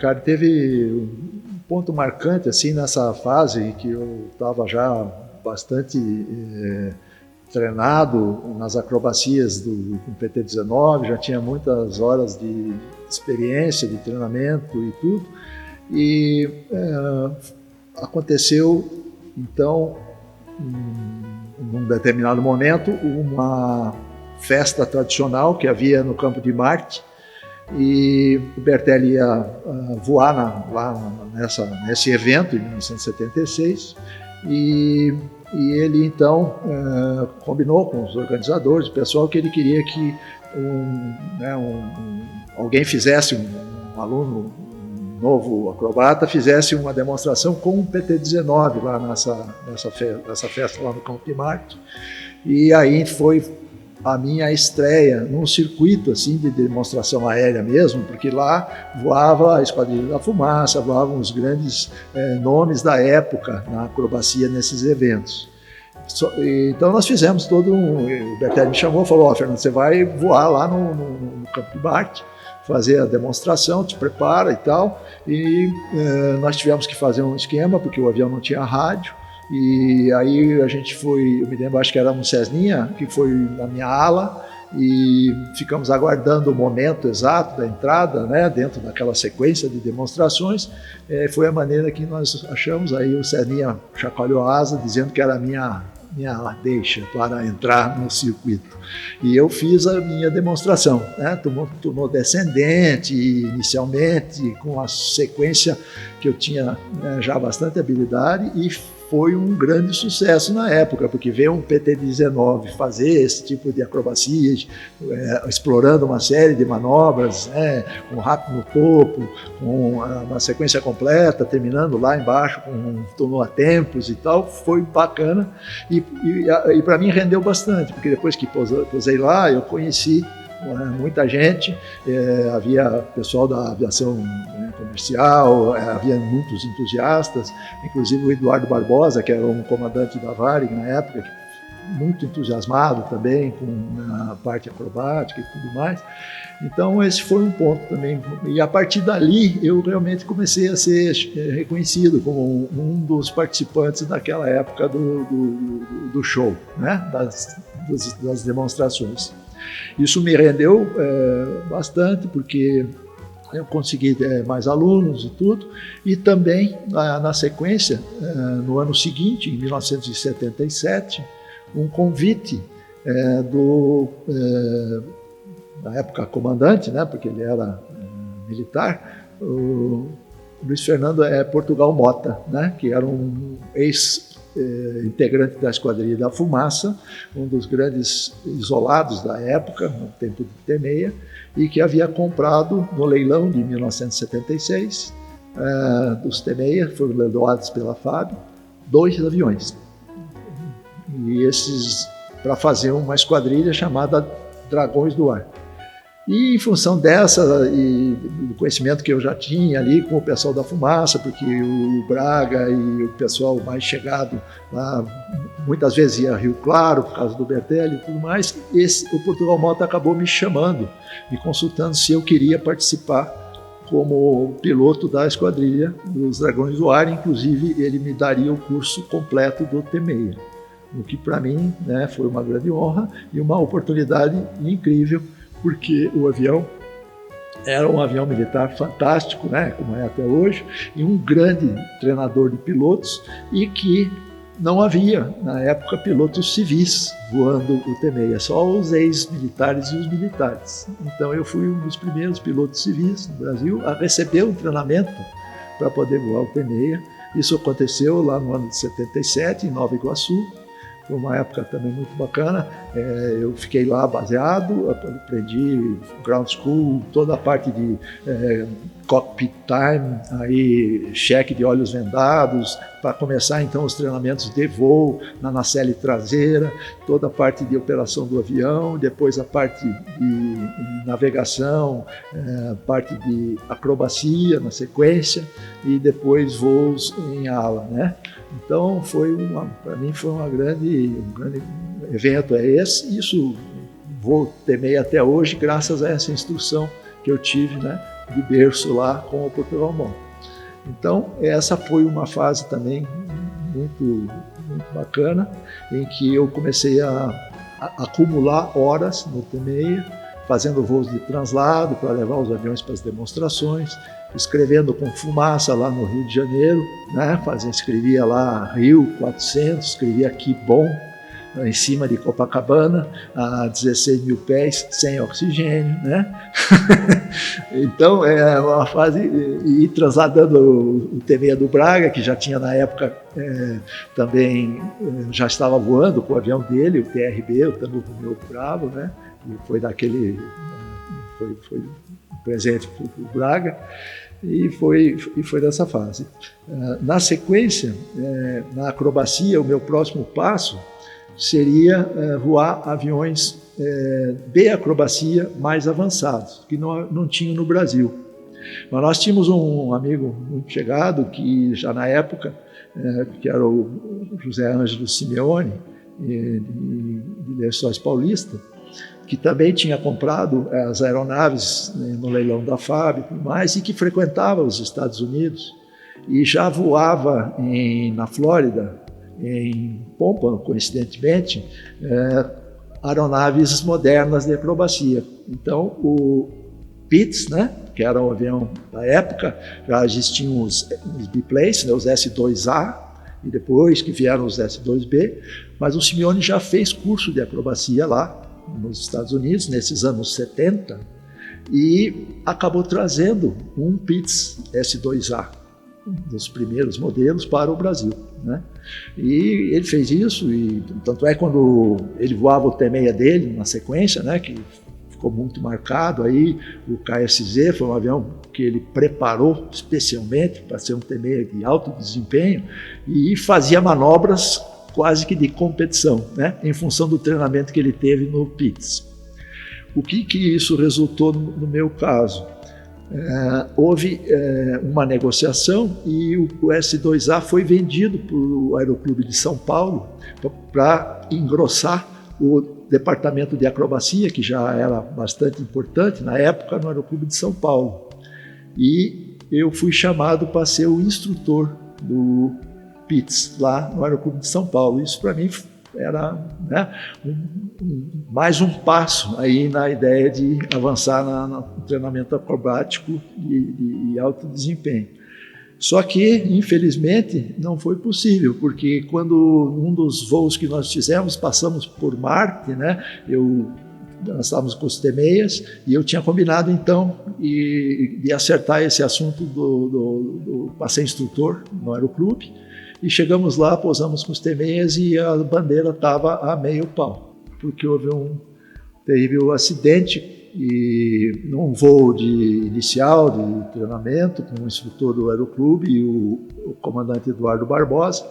Cara, teve um ponto marcante assim nessa fase que eu estava já bastante treinado nas acrobacias do PT-19, já tinha muitas horas de experiência, de treinamento e tudo. E aconteceu, então, num determinado momento, uma festa tradicional que havia no Campo de Marte, e o Bertelli ia voar nesse evento, em 1976, e ele então combinou com os organizadores, o pessoal, que ele queria que alguém fizesse, um aluno, um novo acrobata, fizesse uma demonstração com o PT-19 lá nessa festa lá no Campo de Marte. E aí foi a minha estreia num circuito assim de demonstração aérea mesmo, porque lá voava a Esquadrilha da Fumaça, voavam os grandes nomes da época na acrobacia nesses eventos. Então nós fizemos o Bertelli me chamou e falou: Fernando, você vai voar lá no Campo de Marte, fazer a demonstração, te prepara e tal. E nós tivemos que fazer um esquema, porque o avião não tinha rádio. E aí a gente foi, eu me lembro, acho que era um Cessninha, que foi na minha ala, e ficamos aguardando o momento exato da entrada, né, dentro daquela sequência de demonstrações. Foi a maneira que nós achamos. Aí o Cessninha chacoalhou a asa, dizendo que era a minha deixa para entrar no circuito. E eu fiz a minha demonstração, né? Tornou descendente inicialmente, com a sequência que eu tinha já bastante habilidade, e foi um grande sucesso na época, porque veio um PT-19 fazer esse tipo de acrobacias, explorando uma série de manobras, com rápido no topo, com uma sequência completa, terminando lá embaixo com um tornou a tempos e tal. Foi bacana, e para mim rendeu bastante, porque depois que posei lá, eu conheci muita gente, havia pessoal da aviação comercial, havia muitos entusiastas, inclusive o Eduardo Barbosa, que era um comandante da Varig na época, muito entusiasmado também com a parte acrobática e tudo mais. Então esse foi um ponto também, e a partir dali eu realmente comecei a ser reconhecido como um dos participantes daquela época do show, né? das demonstrações. Isso me rendeu bastante, porque eu consegui mais alunos e tudo, e também na sequência, no ano seguinte, em 1977, um convite na época comandante, né, porque ele era militar, o Luiz Fernando Portugal Mota, né, que era um integrante da Esquadrilha da Fumaça, um dos grandes isolados da época, no tempo de T-6, e que havia comprado no leilão de 1976 dos T-6, foram leiloados pela FAB, 2 aviões. E esses para fazer uma esquadrilha chamada Dragões do Ar. E em função dessa e do conhecimento que eu já tinha ali com o pessoal da Fumaça, porque o Braga e o pessoal mais chegado lá muitas vezes ia a Rio Claro por causa do Bertelli e tudo mais, o Portugal Mota acabou me chamando, me consultando se eu queria participar como piloto da esquadrilha dos Dragões do Ar. Inclusive ele me daria o curso completo do T-6, o que para mim, né, foi uma grande honra e uma oportunidade incrível, porque o avião era um avião militar fantástico, né, como é até hoje, e um grande treinador de pilotos, e que não havia, na época, pilotos civis voando o T-6, só os ex-militares e os militares. Então eu fui um dos primeiros pilotos civis no Brasil a receber um treinamento para poder voar o T-6. Isso aconteceu lá no ano de 77, em Nova Iguaçu. Foi uma época também muito bacana. Eu fiquei lá baseado, aprendi ground school, toda a parte de cockpit time, aí cheque de olhos vendados, para começar então os treinamentos de voo na nacelle traseira, toda a parte de operação do avião, depois a parte de navegação, parte de acrobacia na sequência, e depois voos em ala, né? Então para mim foi um grande evento esse. Isso vou temer até hoje, graças a essa instrução que eu tive, né, de berço lá com o Portugal Mall. Então, essa foi uma fase também muito bacana, em que eu comecei a acumular horas no T6, fazendo voos de translado para levar os aviões para as demonstrações, escrevendo com fumaça lá no Rio de Janeiro, né? Escrevia lá Rio 400, escrevia aqui bom, em cima de Copacabana, a 16 mil pés, sem oxigênio, né? Então, é uma fase, e transladando o T6 do Braga, que já tinha na época também, já estava voando com o avião dele, o TRB, o Tango Romeo Bravo, né? E foi daquele, foi presente para o Braga, e foi dessa fase. Na sequência, na acrobacia, o meu próximo passo seria voar aviões de acrobacia mais avançados, que não tinham no Brasil. Mas nós tínhamos um amigo muito chegado, que já na época, que era o José Ângelo Simeone, de Lençóis Paulista, que também tinha comprado as aeronaves no leilão da FAB e tudo mais, e que frequentava os Estados Unidos, e já voava na Flórida, em Pompano, coincidentemente, aeronaves modernas de acrobacia. Então, o Pitts, né, que era o avião da época, já existiam os biplanes, né, os S2A, e depois que vieram os S2B, mas o Simeone já fez curso de acrobacia lá nos Estados Unidos, nesses anos 70, e acabou trazendo um Pitts S2A, dos primeiros modelos, para o Brasil, né? E ele fez isso, e tanto é quando ele voava o T6 dele na sequência, né, que ficou muito marcado aí, o KSZ foi um avião que ele preparou especialmente para ser um T6 de alto desempenho e fazia manobras quase que de competição, né, em função do treinamento que ele teve no Pitts. O que isso resultou no meu caso? Houve uma negociação e o S2A foi vendido para o Aeroclube de São Paulo para engrossar o departamento de acrobacia, que já era bastante importante na época no Aeroclube de São Paulo. E eu fui chamado para ser o instrutor do Pitts lá no Aeroclube de São Paulo. Isso para mim era, né, mais um passo aí na ideia de avançar no treinamento acrobático de alto desempenho. Só que, infelizmente, não foi possível, porque quando um dos voos que nós fizemos, passamos por Marte, né, nós estávamos com os T6 e eu tinha combinado, então, de acertar esse assunto para ser instrutor no Aeroclube. E chegamos lá, pousamos com os T6 e a bandeira estava a meio pau, porque houve um terrível acidente e num voo inicial de treinamento com o instrutor do Aeroclube e o comandante Eduardo Barbosa,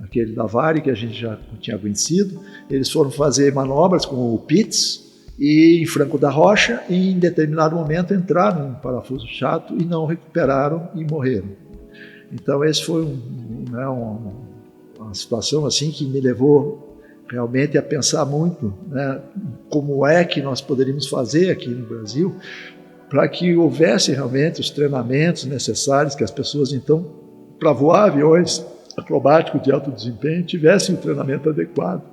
aquele da Varig que a gente já tinha vencido, eles foram fazer manobras com o Pitts e em Franco da Rocha e em determinado momento entraram em um parafuso chato e não recuperaram e morreram. Então esse foi uma situação assim que me levou realmente a pensar muito, né, como é que nós poderíamos fazer aqui no Brasil para que houvesse realmente os treinamentos necessários, que as pessoas então, para voar aviões acrobáticos de alto desempenho, tivessem o treinamento adequado.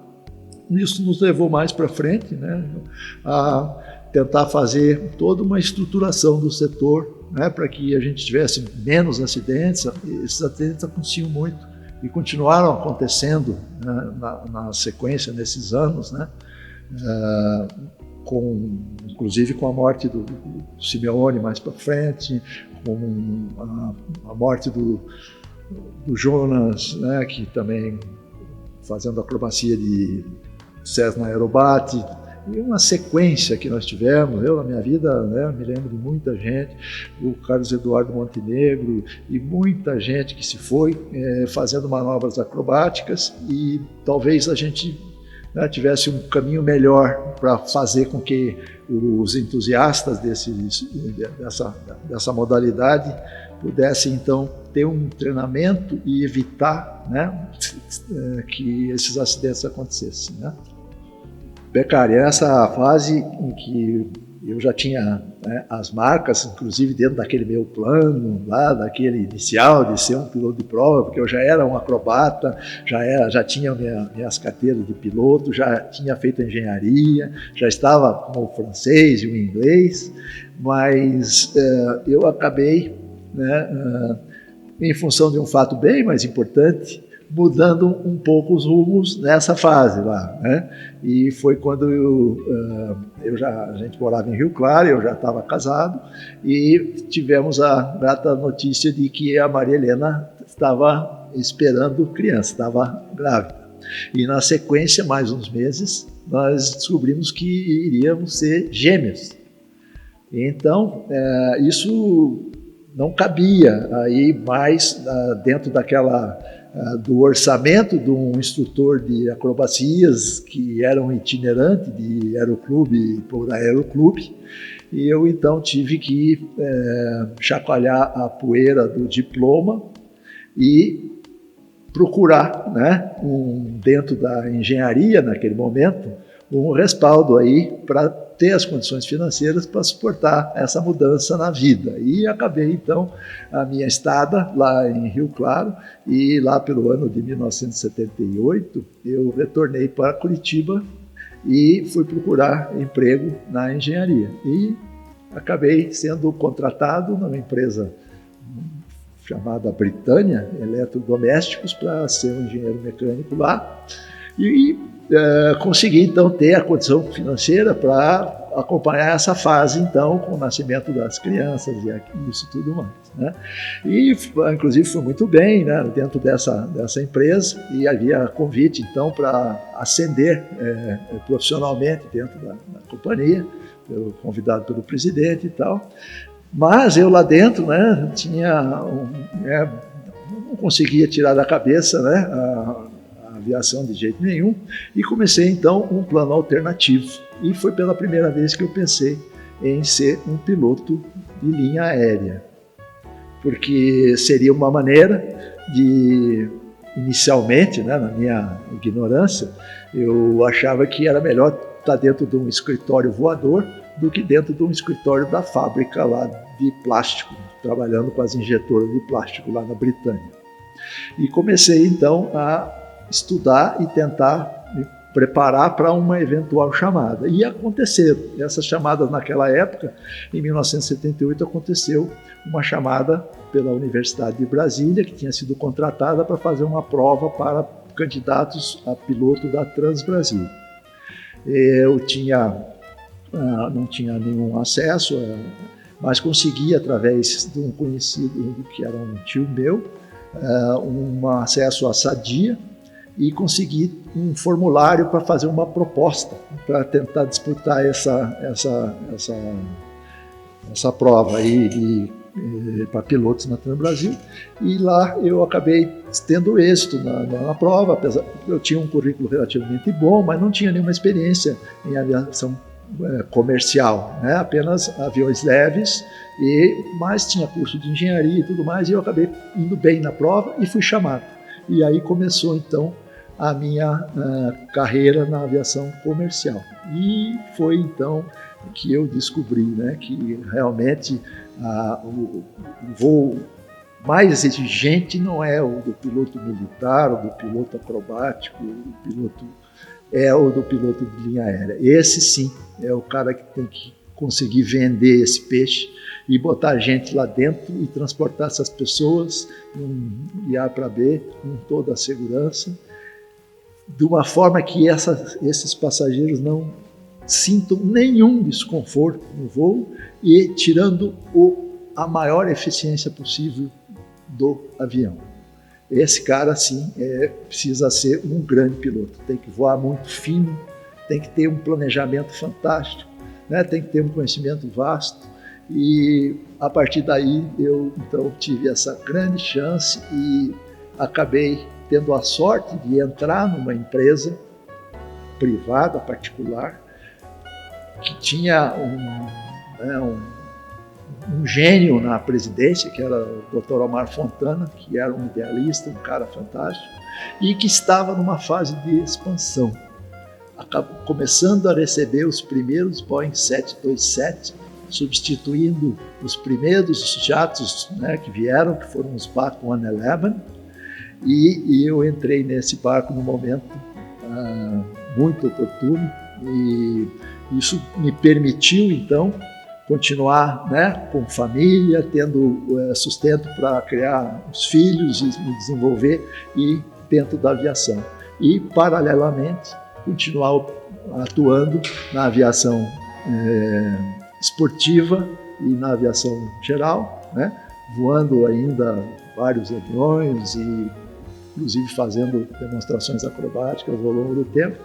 Isso nos levou mais para frente, né, a tentar fazer toda uma estruturação do setor, né, para que a gente tivesse menos acidentes. Esses acidentes aconteciam muito e continuaram acontecendo, né, na sequência nesses anos, né, inclusive com a morte do Simeone mais para frente, com a morte do Jonas, né, que também fazendo acrobacia de Cessna Aerobat, e uma sequência que nós tivemos. Eu, na minha vida, né, me lembro de muita gente, o Carlos Eduardo Montenegro e muita gente que se foi fazendo manobras acrobáticas, e talvez a gente, né, tivesse um caminho melhor para fazer com que os entusiastas dessa modalidade pudessem, então, ter um treinamento e evitar, né, que esses acidentes acontecessem, né? Beccari, essa fase em que eu já tinha, né, as marcas, inclusive dentro daquele meu plano, lá daquele inicial de ser um piloto de prova, porque eu já era um acrobata, já tinha minhas carteiras de piloto, já tinha feito engenharia, já estava com o francês e o inglês, mas eu acabei, né, em função de um fato bem mais importante, mudando um pouco os rumos nessa fase lá, né? E foi quando a gente morava em Rio Claro, eu já estava casado, e tivemos a grata notícia de que a Maria Helena estava esperando criança, estava grávida. E na sequência, mais uns meses, nós descobrimos que iríamos ser gêmeos. Então, isso não cabia aí mais dentro do orçamento de um instrutor de acrobacias que era um itinerante de aeroclube por aeroclube, e eu então tive que chacoalhar a poeira do diploma e procurar, né, dentro da engenharia naquele momento, um respaldo aí para ter as condições financeiras para suportar essa mudança na vida. E acabei, então, a minha estada lá em Rio Claro, e lá pelo ano de 1978, eu retornei para Curitiba e fui procurar emprego na engenharia. E acabei sendo contratado numa empresa chamada Britânia Eletrodomésticos para ser um engenheiro mecânico lá. E consegui, então, ter a condição financeira para acompanhar essa fase, então, com o nascimento das crianças e isso tudo mais, né? E, inclusive, foi muito bem, né, dentro dessa empresa, e havia convite, então, para ascender profissionalmente dentro da companhia, convidado pelo presidente e tal. Mas eu lá dentro, né, não conseguia tirar da cabeça, né, a aviação de jeito nenhum, e comecei então um plano alternativo. E foi pela primeira vez que eu pensei em ser um piloto de linha aérea, porque seria uma maneira de, inicialmente, né, na minha ignorância, eu achava que era melhor estar dentro de um escritório voador do que dentro de um escritório da fábrica lá de plástico, trabalhando com as injetoras de plástico lá na Britânia. E comecei então a estudar e tentar me preparar para uma eventual chamada. E aconteceram. Essas chamadas naquela época, em 1978, aconteceu uma chamada pela Universidade de Brasília, que tinha sido contratada para fazer uma prova para candidatos a piloto da Transbrasil. Eu não tinha nenhum acesso, mas consegui, através de um conhecido que era um tio meu, um acesso à Sadia, e consegui um formulário para fazer uma proposta para tentar disputar essa prova aí para pilotos na Transbrasil. E lá eu acabei tendo êxito na prova, apesar que eu tinha um currículo relativamente bom, mas não tinha nenhuma experiência em aviação comercial, né? Apenas aviões leves, mas tinha curso de engenharia e tudo mais, e eu acabei indo bem na prova e fui chamado. E aí começou então a minha carreira na aviação comercial. E foi então que eu descobri, né, que realmente o voo mais exigente não é o do piloto militar, o do piloto acrobático, é o do piloto de linha aérea. Esse sim é o cara que tem que conseguir vender esse peixe e botar gente lá dentro e transportar essas pessoas de A para B com toda a segurança, de uma forma que esses passageiros não sintam nenhum desconforto no voo e tirando a maior eficiência possível do avião. Esse cara, sim, precisa ser um grande piloto. Tem que voar muito fino, tem que ter um planejamento fantástico, né? Tem que ter um conhecimento vasto. E a partir daí eu então tive essa grande chance e acabei tendo a sorte de entrar numa empresa privada, particular, que tinha um gênio na presidência, que era o Dr. Omar Fontana, que era um idealista, um cara fantástico, e que estava numa fase de expansão. começando a receber os primeiros Boeing 727, substituindo os primeiros jatos, né, que vieram, que foram os Mach 111, e eu entrei nesse barco num momento muito oportuno, e isso me permitiu, então, continuar, né, com família, tendo sustento para criar os filhos e me desenvolver e dentro da aviação. E, paralelamente, continuar atuando na aviação esportiva e na aviação geral, né, voando ainda vários aviões e, inclusive, fazendo demonstrações acrobáticas ao longo do tempo.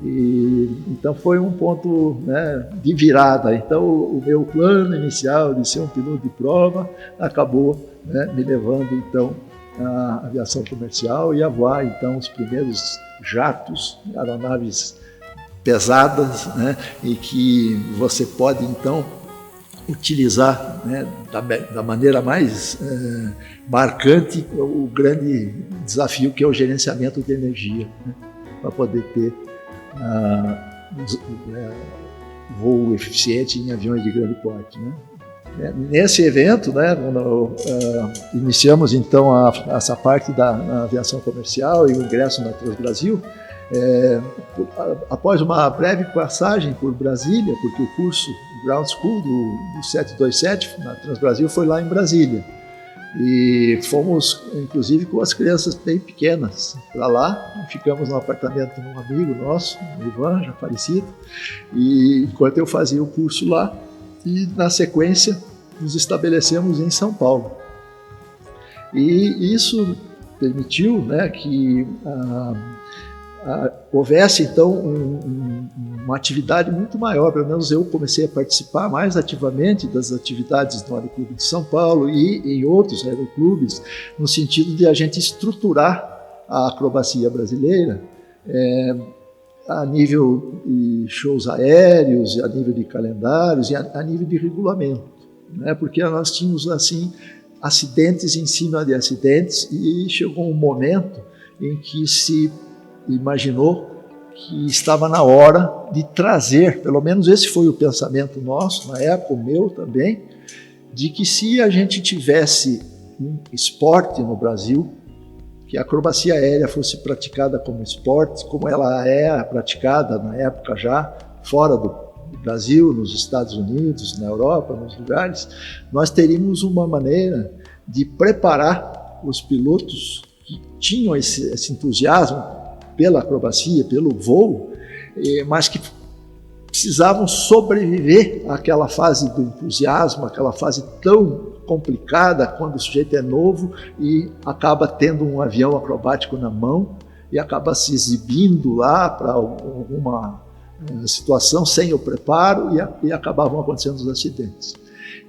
Então foi um ponto, né, de virada. Então o meu plano inicial de ser um piloto de prova acabou, né, me levando então à aviação comercial e a voar então os primeiros jatos, aeronaves pesadas, né, e que você pode então utilizar, né, da maneira mais marcante o grande desafio que é o gerenciamento de energia, né, para poder ter voo eficiente em aviões de grande porte, né? Nesse evento, né, quando iniciamos então essa parte da aviação comercial e o ingresso na Transbrasil, após uma breve passagem por Brasília, porque o curso Ground School do 727 na Transbrasil foi lá em Brasília. E fomos, inclusive, com as crianças bem pequenas para lá. Ficamos no apartamento de um amigo nosso, o Ivan, já falecido, e enquanto eu fazia o curso lá, e na sequência nos estabelecemos em São Paulo. E isso permitiu, né, que houvesse então uma atividade muito maior. Pelo menos eu comecei a participar mais ativamente das atividades do Aeroclube de São Paulo e em outros aeroclubes, no sentido de a gente estruturar a acrobacia brasileira a nível de shows aéreos, a nível de calendários e a nível de regulamento, né? Porque nós tínhamos assim acidentes em cima de acidentes e chegou um momento em que se imaginou que estava na hora de trazer, pelo menos esse foi o pensamento nosso, na época, o meu também, de que se a gente tivesse um esporte no Brasil, que a acrobacia aérea fosse praticada como esporte, como ela é praticada na época já, fora do Brasil, nos Estados Unidos, na Europa, nos lugares, nós teríamos uma maneira de preparar os pilotos que tinham esse entusiasmo pela acrobacia, pelo voo, mas que precisavam sobreviver àquela fase do entusiasmo, aquela fase tão complicada quando o sujeito é novo e acaba tendo um avião acrobático na mão e acaba se exibindo lá para alguma situação sem o preparo e acabavam acontecendo os acidentes.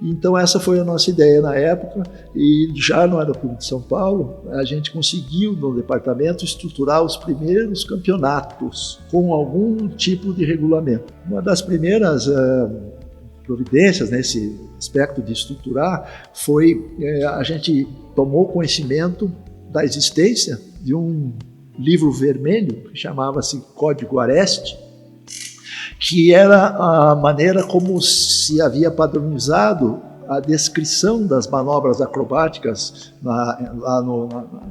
Então essa foi a nossa ideia na época, e já no Aeroclube de São Paulo a gente conseguiu no departamento estruturar os primeiros campeonatos com algum tipo de regulamento. Uma das primeiras providências nesse aspecto de estruturar foi a gente tomou conhecimento da existência de um livro vermelho que chamava-se Código AREST, que era a maneira como se havia padronizado a descrição das manobras acrobáticas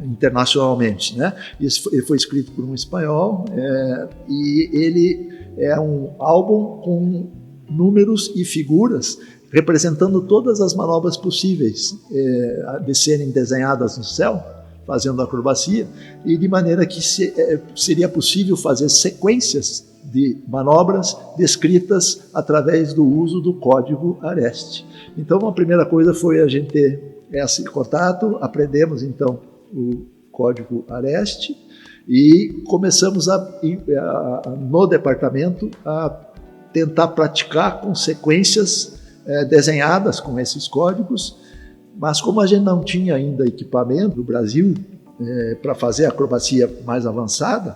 internacionalmente, né? Ele foi escrito por um espanhol e ele é um álbum com números e figuras representando todas as manobras possíveis de serem desenhadas no céu, fazendo acrobacia, e de maneira que seria possível fazer sequências de manobras descritas através do uso do código AREST. Então, a primeira coisa foi a gente ter esse contato, aprendemos então o código AREST e começamos no departamento a tentar praticar com sequências desenhadas com esses códigos, mas como a gente não tinha ainda equipamento no Brasil para fazer a acrobacia mais avançada,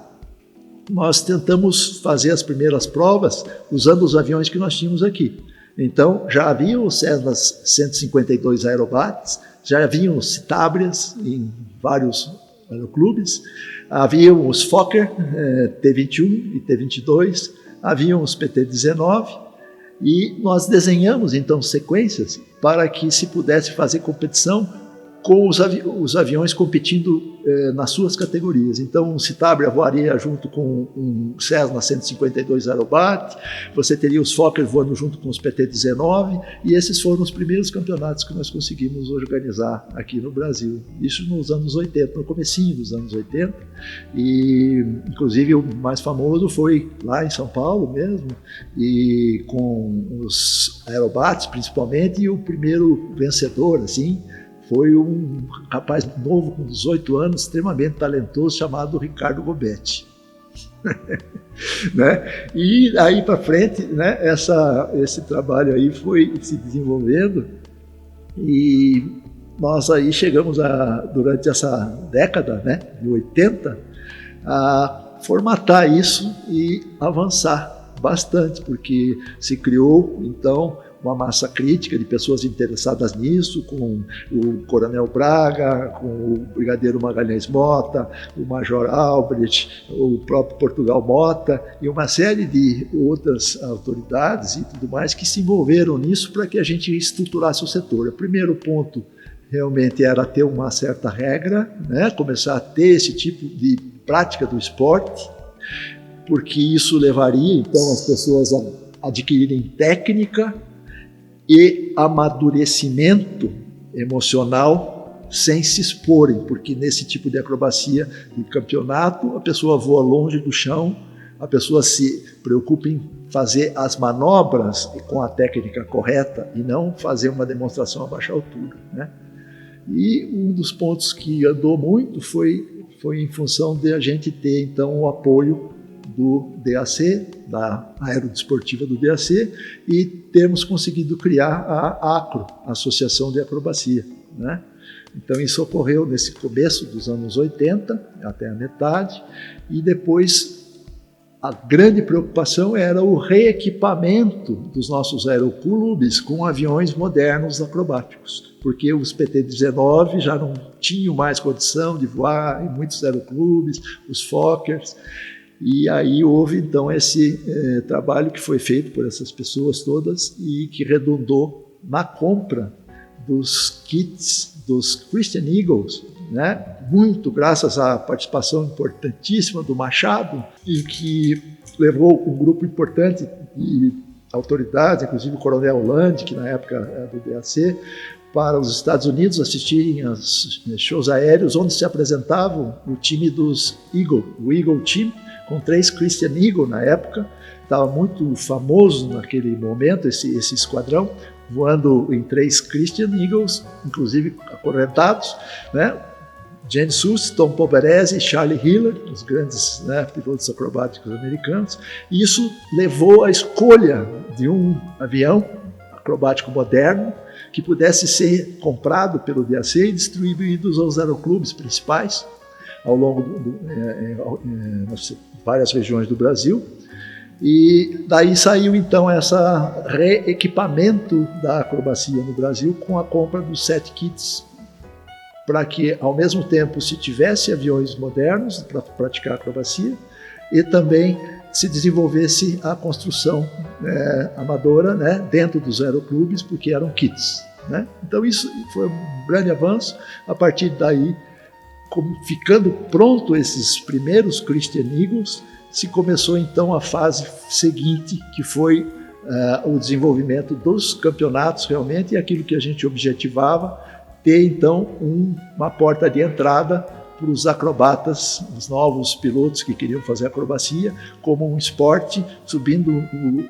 nós tentamos fazer as primeiras provas usando os aviões que nós tínhamos aqui. Então, já havia os Cessnas 152 Aerobates, já haviam os Citábrias em vários aeroclubes, Haviam os Fokker T-21 e T-22, haviam os PT-19, e nós desenhamos então sequências para que se pudesse fazer competição com os aviões competindo nas suas categorias. Então, o Citabria voaria junto com um Cessna 152 Aerobat, você teria os Fokker voando junto com os PT-19, e esses foram os primeiros campeonatos que nós conseguimos organizar aqui no Brasil. Isso nos anos 80, no comecinho dos anos 80, e inclusive o mais famoso foi lá em São Paulo mesmo, e com os Aerobats principalmente, e o primeiro vencedor, assim, foi um rapaz novo, com 18 anos, extremamente talentoso, chamado Ricardo Gobetti. Né? E aí para frente, né, esse trabalho aí foi se desenvolvendo, e nós aí chegamos durante essa década, né, de 80, a formatar isso e avançar bastante, porque se criou então uma massa crítica de pessoas interessadas nisso, com o Coronel Braga, com o Brigadeiro Magalhães Mota, o Major Albrecht, o próprio Portugal Mota e uma série de outras autoridades e tudo mais que se envolveram nisso para que a gente estruturasse o setor. O primeiro ponto realmente era ter uma certa regra, né? Começar a ter esse tipo de prática do esporte, porque isso levaria então as pessoas a adquirirem técnica e amadurecimento emocional sem se exporem, porque nesse tipo de acrobacia de campeonato a pessoa voa longe do chão, a pessoa se preocupa em fazer as manobras com a técnica correta e não fazer uma demonstração a baixa altura, né? E um dos pontos que andou muito foi em função de a gente ter então o apoio do DAC, da Aerodesportiva do DAC, e termos conseguido criar a ACRO, Associação de Acrobacia, né? Então isso ocorreu nesse começo dos anos 80, até a metade, e depois a grande preocupação era o reequipamento dos nossos aeroclubes com aviões modernos acrobáticos, porque os PT-19 já não tinham mais condição de voar em muitos aeroclubes, os Fokkers. E aí houve então esse trabalho que foi feito por essas pessoas todas e que redundou na compra dos kits dos Christian Eagles, né? Muito graças à participação importantíssima do Machado, e que levou um grupo importante de autoridades, inclusive o Coronel Land, que na época era do DAC, para os Estados Unidos assistirem aos shows aéreos onde se apresentavam o time dos Eagle, o Eagle Team, com 3 Christian Eagle na época. Estava muito famoso naquele momento esse esquadrão, voando em 3 Christian Eagles, inclusive acorrentados, né? Gene Suss, Tom Poverese e Charlie Hiller, os grandes, né, pilotos acrobáticos americanos. E isso levou à escolha de um avião acrobático moderno que pudesse ser comprado pelo DAC e distribuído aos aeroclubes principais ao longo nas várias regiões do Brasil. E daí saiu então esse reequipamento da acrobacia no Brasil com a compra dos 7 kits, para que ao mesmo tempo se tivesse aviões modernos para praticar acrobacia e também se desenvolvesse a construção amadora, né, dentro dos aeroclubes, porque eram kits, né? Então isso foi um grande avanço. A partir daí, ficando pronto esses primeiros Christian Eagles, se começou então a fase seguinte, que foi o desenvolvimento dos campeonatos realmente, e aquilo que a gente objetivava, ter então uma porta de entrada para os acrobatas, os novos pilotos que queriam fazer acrobacia, como um esporte, subindo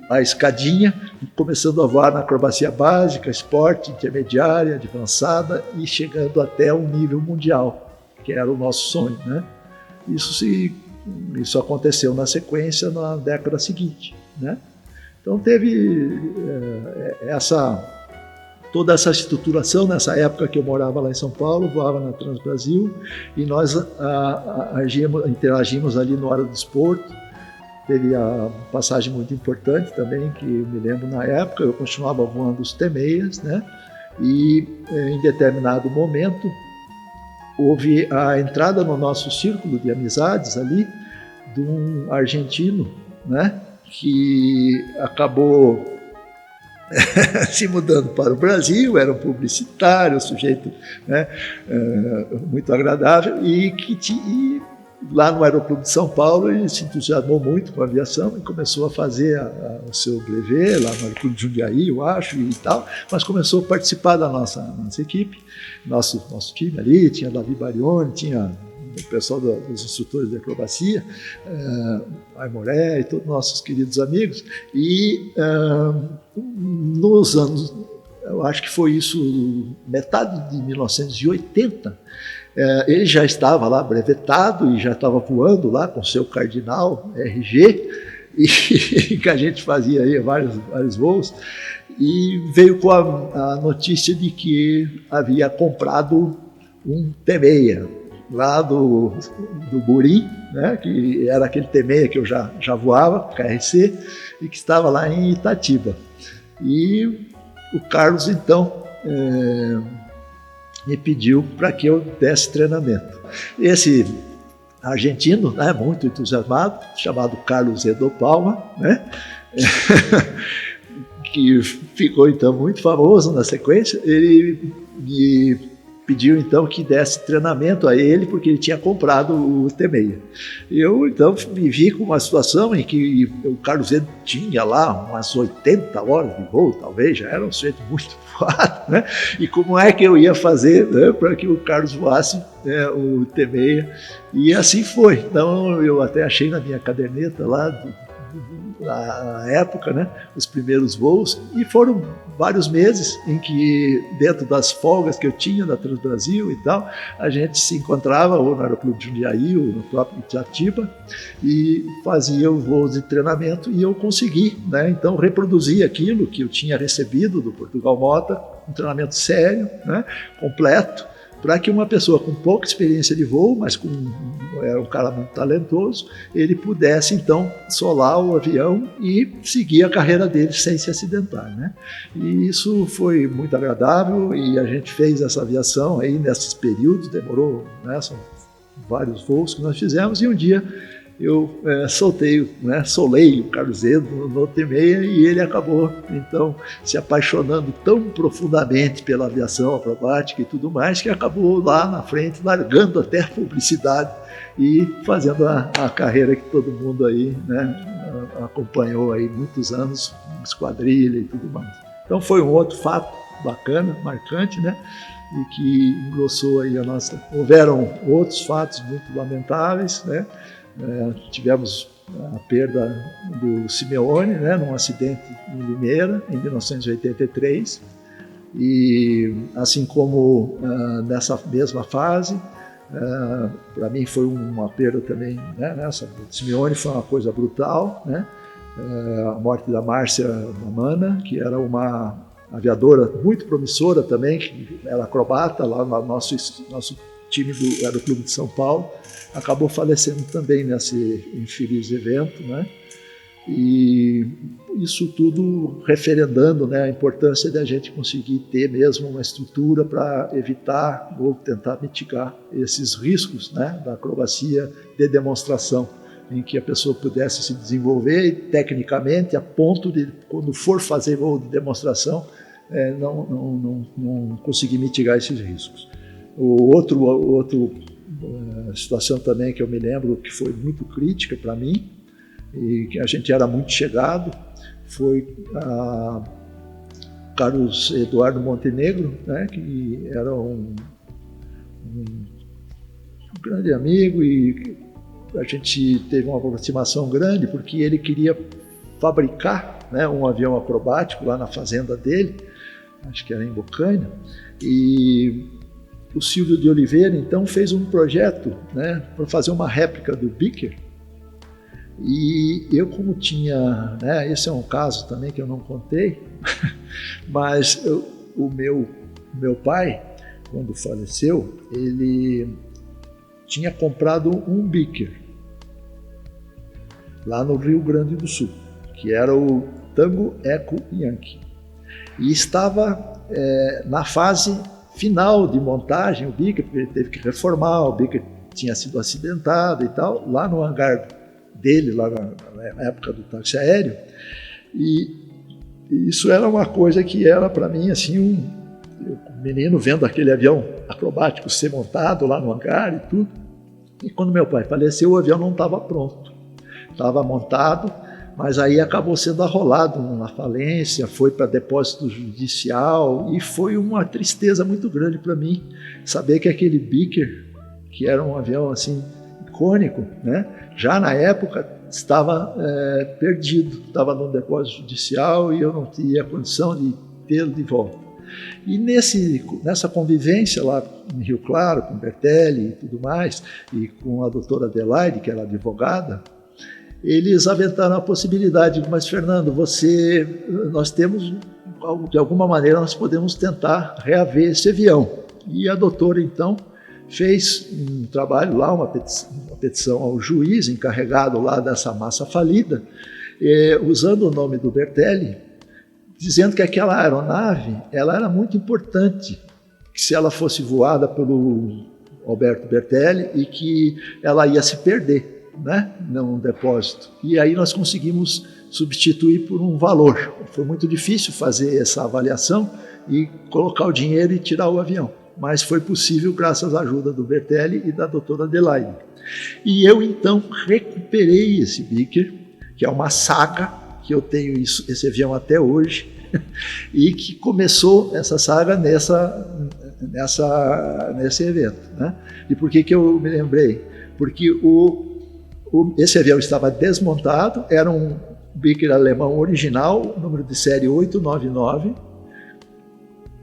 a escadinha, começando a voar na acrobacia básica, esporte, intermediária, avançada e chegando até um nível mundial, que era o nosso sonho, né? Isso aconteceu na sequência na década seguinte, né? Então teve toda essa estruturação nessa época que eu morava lá em São Paulo, voava na Transbrasil, e nós interagimos ali no Aerodesporto. Teve a passagem muito importante também, que eu me lembro na época, eu continuava voando os T-6, né? E em determinado momento houve a entrada no nosso círculo de amizades ali de um argentino, né, que acabou se mudando para o Brasil, era um publicitário, um sujeito, né, muito agradável, e lá no Aeroclube de São Paulo ele se entusiasmou muito com a aviação e começou a fazer o seu brevet lá no Aeroclube de Jundiaí, eu acho, e tal, mas começou a participar da nossa equipe, nosso time ali, tinha Davi Barioni, tinha o pessoal dos instrutores de acrobacia, Aimoré e todos nossos queridos amigos, e nos anos, eu acho que foi isso, metade de 1980, ele já estava lá brevetado e já estava voando lá com seu Cardinal RG, e que a gente fazia aí vários voos, e veio com a notícia de que havia comprado um T-6 lá do Burim, né, que era aquele T-6 que eu já voava, KRC, e que estava lá em Itatiba. E o Carlos, então, me pediu para que eu desse treinamento. Esse argentino, né, muito entusiasmado, chamado Carlos Edo Palma, né, que ficou então muito famoso na sequência, ele me pediu então que desse treinamento a ele, porque ele tinha comprado o T-6. Eu então me vi com uma situação em que o Carlos Edo tinha lá umas 80 horas de voo, talvez, já era um sujeito muito voado, né? E como é que eu ia fazer, né, para que o Carlos voasse, né, o T-6? E assim foi. Então eu até achei na minha caderneta lá, na época, né, os primeiros voos, e foram vários meses em que, dentro das folgas que eu tinha da Transbrasil e tal, a gente se encontrava ou no Aeroclube de Jundiaí ou no próprio Itatiba e fazia os voos de treinamento, e eu consegui, né, então reproduzir aquilo que eu tinha recebido do Portugal Mota, um treinamento sério, né, completo, para que uma pessoa com pouca experiência de voo, mas era um cara muito talentoso, ele pudesse então solar o avião e seguir a carreira dele sem se acidentar, né? E isso foi muito agradável, e a gente fez essa aviação aí nesses períodos, demorou, né, são vários voos que nós fizemos, e um dia eu solei o Carlos Edo no T-6, e ele acabou então se apaixonando tão profundamente pela aviação acrobática e tudo mais, que acabou lá na frente largando até a publicidade e fazendo a carreira que todo mundo aí, né, acompanhou aí muitos anos, esquadrilha e tudo mais. Então foi um outro fato bacana, marcante, né, e que engrossou aí a nossa... Houveram outros fatos muito lamentáveis, né? Tivemos a perda do Simeone, né, num acidente em Limeira, em 1983, e assim como nessa mesma fase, para mim foi uma perda também, né, nessa. O Simeone foi uma coisa brutal, né, a morte da Márcia Mamana, que era uma aviadora muito promissora também, que era acrobata lá no nosso time do Aeroclube de São Paulo, acabou falecendo também nesse infeliz evento, né? E isso tudo referendando, né, a importância de a gente conseguir ter mesmo uma estrutura para evitar ou tentar mitigar esses riscos, né, da acrobacia de demonstração, em que a pessoa pudesse se desenvolver tecnicamente a ponto de, quando for fazer voo de demonstração, não conseguir mitigar esses riscos. Outro situação também que eu me lembro que foi muito crítica para mim, e que a gente era muito chegado, foi a Carlos Eduardo Montenegro, né, que era um grande amigo, e a gente teve uma aproximação grande porque ele queria fabricar, né, um avião acrobático lá na fazenda dele, acho que era em Bocaina, e o Silvio de Oliveira, então, fez um projeto, né, para fazer uma réplica do Beaker. E eu, como tinha, né, esse é um caso também que eu não contei, mas o meu pai, quando faleceu, ele tinha comprado um Beaker lá no Rio Grande do Sul, que era o Tango Eco Yankee, e estava na fase final de montagem, o Bicker, porque ele teve que reformar, o Bicker tinha sido acidentado e tal, lá no hangar dele, lá na época do táxi aéreo, e isso era uma coisa que era para mim assim um menino vendo aquele avião acrobático ser montado lá no hangar e tudo. E quando meu pai faleceu, o avião não estava pronto, estava montado, mas aí acabou sendo arrolado na falência, foi para depósito judicial, e foi uma tristeza muito grande para mim saber que aquele Bicker, que era um avião assim icônico, né, já na época estava perdido, estava num depósito judicial e eu não tinha condição de tê-lo de volta. E nessa convivência lá em Rio Claro, com Bertelli e tudo mais, e com a doutora Adelaide, que era advogada, eles aventaram a possibilidade, mas Fernando, nós temos, de alguma maneira, nós podemos tentar reaver esse avião. E a doutora, então, fez um trabalho lá, uma petição ao juiz encarregado lá dessa massa falida, usando o nome do Bertelli, dizendo que aquela aeronave ela era muito importante, que se ela fosse voada pelo Alberto Bertelli e que ela ia se perder, né, num depósito. E aí nós conseguimos substituir por um valor. Foi muito difícil fazer essa avaliação e colocar o dinheiro e tirar o avião, mas foi possível graças à ajuda do Bertelli e da doutora Adelaide. E eu então recuperei esse Bicker, que é uma saga, que eu tenho esse avião até hoje, e que começou essa saga nesse evento, né? E por que eu me lembrei? Porque esse avião estava desmontado, era um Bicker alemão original, número de série 899,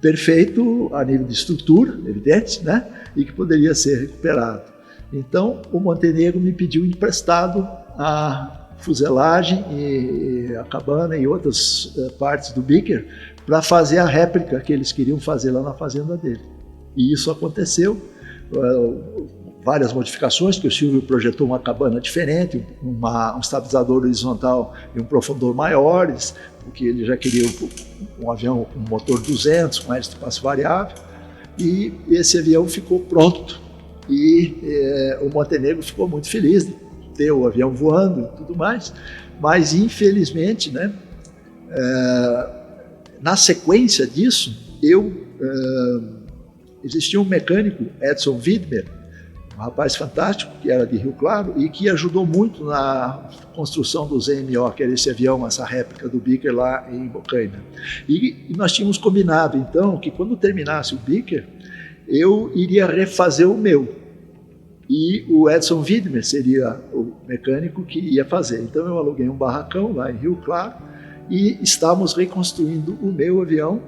perfeito a nível de estrutura, evidente, né? E que poderia ser recuperado. Então, o Montenegro me pediu emprestado a fuselagem e a cabana e outras partes do Bicker para fazer a réplica que eles queriam fazer lá na fazenda dele. E isso aconteceu, várias modificações, que o Silvio projetou uma cabana diferente, um estabilizador horizontal e um profundor maiores, porque ele já queria um avião com motor 200, com hélice de passo variável, e esse avião ficou pronto. E o Montenegro ficou muito feliz de ter o avião voando e tudo mais, mas infelizmente, né, na sequência disso, existia um mecânico, Edson Widmer, um rapaz fantástico, que era de Rio Claro e que ajudou muito na construção do ZMO, que era esse avião, essa réplica do Bicker lá em Bocaina. E nós tínhamos combinado, então, que quando terminasse o Bicker, eu iria refazer o meu. E o Edson Widmer seria o mecânico que ia fazer. Então eu aluguei um barracão lá em Rio Claro e estávamos reconstruindo o meu avião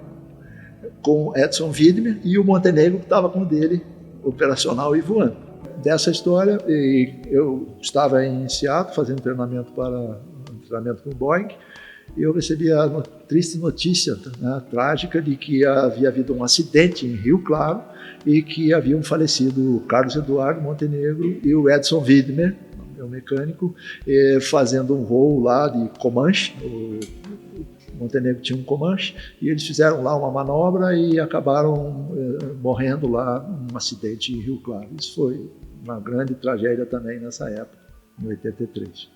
com Edson Widmer, e o Montenegro estava com o dele operacional e voando. Dessa história, eu estava em Seattle fazendo treinamento com o Boeing, e eu recebi a triste notícia, né, trágica, de que havia havido um acidente em Rio Claro e que haviam falecido o Carlos Eduardo Montenegro e o Edson Widmer, meu mecânico, fazendo um voo lá de Comanche. O Montenegro tinha um Comanche e eles fizeram lá uma manobra e acabaram morrendo lá num acidente em Rio Claro. Isso foi uma grande tragédia também nessa época, em 83.